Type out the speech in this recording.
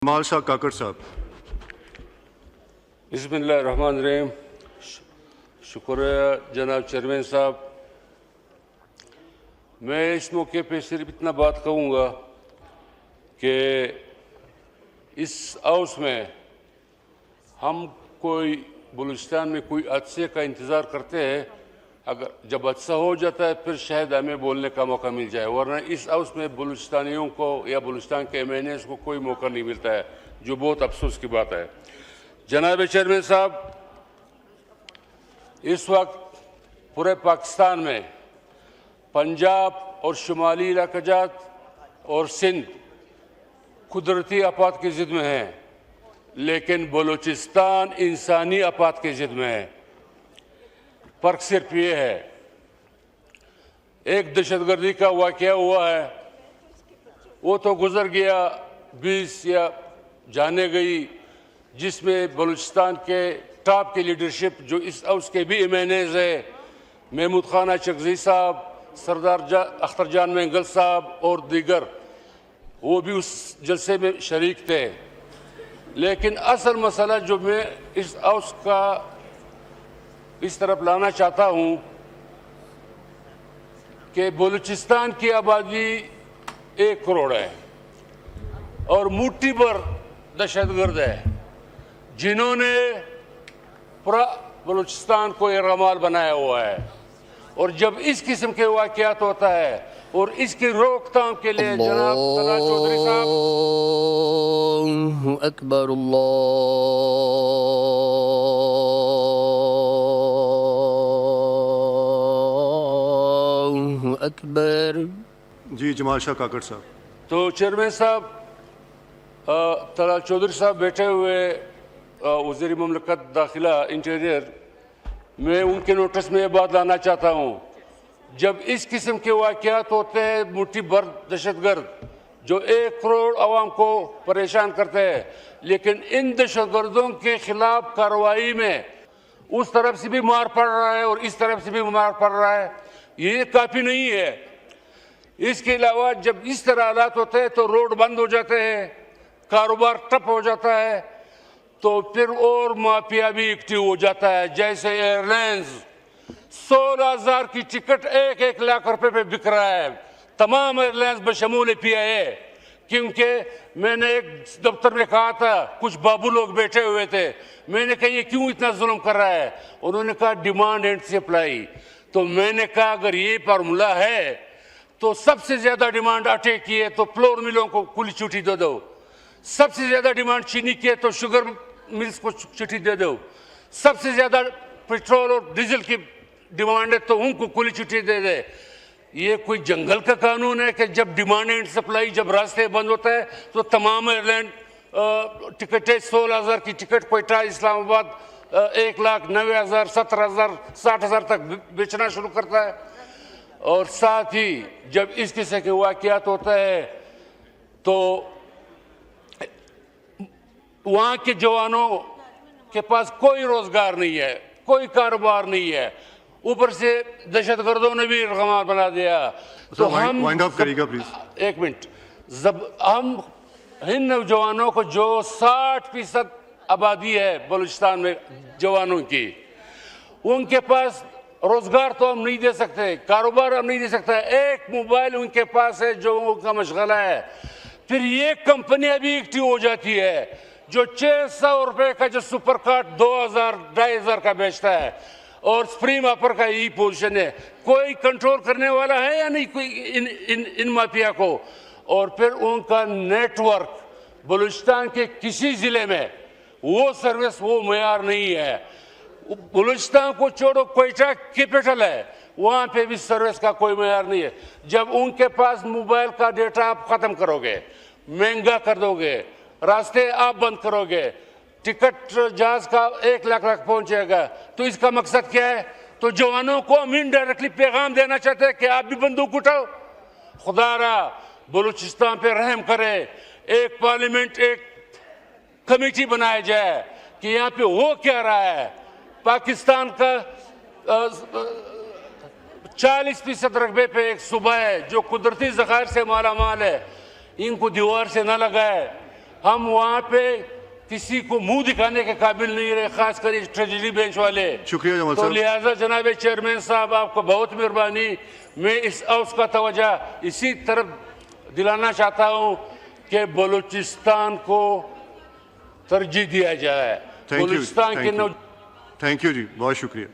जमाल शाह काकड़ साहब। बिस्मिल्लाहिर्रहमानिर्रहीम। शुक्रिया जनाब चेयरमैन साहब। मैं इस मौके पे सिर्फ इतना बात कहूँगा कि इस हाउस में हम कोई बलूचिस्तान में कोई हादसे का इंतज़ार करते हैं, अगर जब हादसा हो जाता है फिर शायद हमें बोलने का मौका मिल जाए, वरना इस हाउस में बलूचिस्तानियों को या बलूचिस्तान के MNAs को कोई मौका नहीं मिलता है, जो बहुत अफसोस की बात है। जनाब चेयरमैन साहब, इस वक्त पूरे पाकिस्तान में पंजाब और शुमाली इलाकाजात और सिंध कुदरती आफत की जिद में हैं, लेकिन बलूचिस्तान इंसानी आफत की जिद में है। फर्क सिर्फ ये है, एक दहशतगर्दी का वाकया हुआ है, वो तो गुजर गया 20 या जाने गई, जिसमें बलूचिस्तान के टॉप की लीडरशिप जो इस हाउस के भी MNAs है, महमूद खान चकजी साहब, सरदार अख्तर जान मेंगल साहब और दीगर, वो भी उस जलसे में शरीक थे। लेकिन असल मसला जो मैं इस हाउस का इस तरफ लाना चाहता हूं कि बलूचिस्तान की आबादी 1 करोड़ है और मुट्ठी भर दहशतगर्द है, जिन्होंने पूरा बलूचिस्तान को यरगमाल बनाया हुआ है। और जब इस किस्म के वाक़यात होता है और इसकी रोकथाम के लिए जनाब तलाल चौधरी साहब, अल्लाहु अकबर, अल्लाहु अकबर। जी जमाल शाह काकड़ साहब। तो चेयरमैन साहब, तलाल चौधरी साहब बैठे हुए वज़ीर ममलकत दाखिला इंटीरियर, मैं उनके नोटिस में ये बात लाना चाहता हूँ, जब इस किस्म के वाक़यात होते हैं, मुट्ठी भर दहशतगर्द जो 1 करोड़ आवाम को परेशान करते हैं, लेकिन इन दहशतगर्दों के खिलाफ कार्रवाई में उस तरफ से भी मार पड़ रहा है और इस तरफ से भी मार पड़ रहा है, ये काफ़ी नहीं है। इसके अलावा जब इस तरह हालात होते हैं तो रोड बंद हो जाते हैं, कारोबार ठप हो जाता है, तो फिर और माफिया भी एक्टिव हो जाता है। जैसे एयरलाइंस 16,000 की टिकट 1-1 लाख रुपए पे बिक रहा है, तमाम एयरलाइंस बशमूल PIA। क्योंकि मैंने एक दफ्तर में कहा था, कुछ बाबू लोग बैठे हुए थे, मैंने कहा ये क्यों इतना जुल्म कर रहा है, उन्होंने कहा डिमांड एंड सप्लाई। तो मैंने कहा अगर ये फार्मूला है तो सबसे ज्यादा डिमांड आटे की है तो फ्लोर मिलों को खुली छुट्टी दे दो, सबसे ज्यादा डिमांड चीनी की है तो शुगर मिल्स को छुट्टी दे दो, सबसे ज्यादा पेट्रोल और डीजल की डिमांड है तो उनको खुली छुट्टी दे दे। ये कोई जंगल का कानून है कि जब डिमांड एंड सप्लाई, जब रास्ते बंद होता है तो तमाम एयरलाइन टिकटें 16,000 की टिकट कोयटा इस्लामाबाद 1,90,000 17,000 60,000 तक बेचना शुरू करता है। और साथ ही जब इस किस्म के वाक़यात होता है तो वहाँ के जवानों के पास कोई रोजगार नहीं है, कोई कारोबार नहीं है, ऊपर से दहशतगर्दों ने भी रकमाल बना दिया। तो हम वाइंड अप करिएगा प्लीज। 1 मिनट। जब हम इन नौजवानों को, जो 60% आबादी है बलूचिस्तान में जवानों की, उनके पास रोजगार तो हम नहीं दे सकते, कारोबार हम नहीं दे सकते, एक मोबाइल उनके पास है जो उनका मशगला है। फिर ये कंपनियां भी एक्टिव हो जाती है जो 600 रुपए का जो सुपर कार्ट 2,000-2,500 का बेचता है और स्प्रीम ऑफर का यही पोजीशन है। कोई कंट्रोल करने वाला है या नहीं कोई इन माफिया को? और फिर उनका नेटवर्क बलूचिस्तान के किसी जिले में वो सर्विस, वो मेयार नहीं है। बलूचिस्तान को छोड़ो, कोयटा कैपिटल है, वहां पे भी सर्विस का कोई मेयार नहीं है। जब उनके पास मोबाइल का डेटा आप खत्म करोगे, महंगा कर दोगे, रास्ते आप बंद करोगे, टिकट जहाज का 1 लाख तक पहुंचेगा, तो इसका मकसद क्या है? तो जवानों को हम इनडायरेक्टली पैगाम देना चाहते हैं कि आप भी बंदूक उठाओ। खुदारा बलूचिस्तान पे रहम करे, एक पार्लियामेंट, एक कमेटी बनाया जाए कि यहाँ पे हो क्या रहा है। पाकिस्तान का 40% रकबे पे एक सूबा है जो कुदरती ज़खायर से माला माल है, इनको दीवार से न लगाए। हम वहाँ पे किसी को मुंह दिखाने के काबिल नहीं रहे, खासकर इस ट्रेजरी बेंच वाले। शुक्रिया जमाल तो साहब। लिहाजा जनाब चेयरमैन साहब, आपको बहुत मेहरबानी। मैं इस हाउस का तवज्जो इसी तरफ दिलाना चाहता हूँ कि बलूचिस्तान को तरजीह दिया जाए। थैंक यू, बलूचिस्तान के थैंक यू जी, बहुत शुक्रिया।